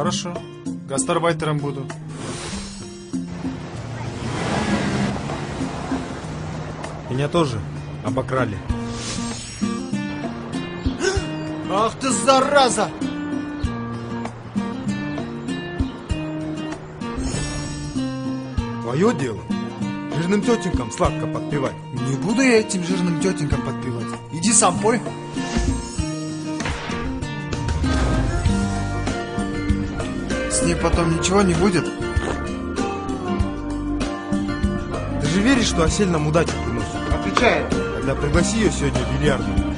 Хорошо. Гастарбайтером буду. Меня тоже обокрали. Ах ты, зараза! Твое дело жирным тетенькам сладко подпевать. Не буду я этим жирным тетенькам подпевать. Иди сам пой. С ней потом ничего не будет. Ты же веришь, что осель нам удачу приносит? Отвечает. Тогда пригласи ее сегодня в бильярдную.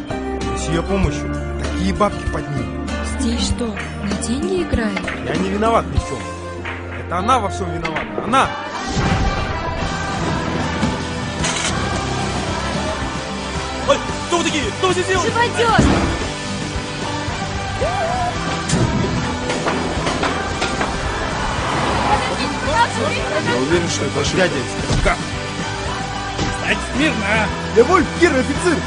И с ее помощью такие бабки поднимем. Здесь что, на деньги играют? Я не виноват ни в чем. Это она во всем виновата. Она! Ой, кто вы такие? Что вы здесь делаете? Живодер! Я уверен, что это дядя из стрелка. Стать смирно! Леволь, Кир, офицер!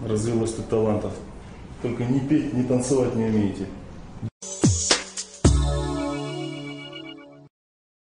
Развелось тут талантов. Только ни петь, ни танцевать не умеете.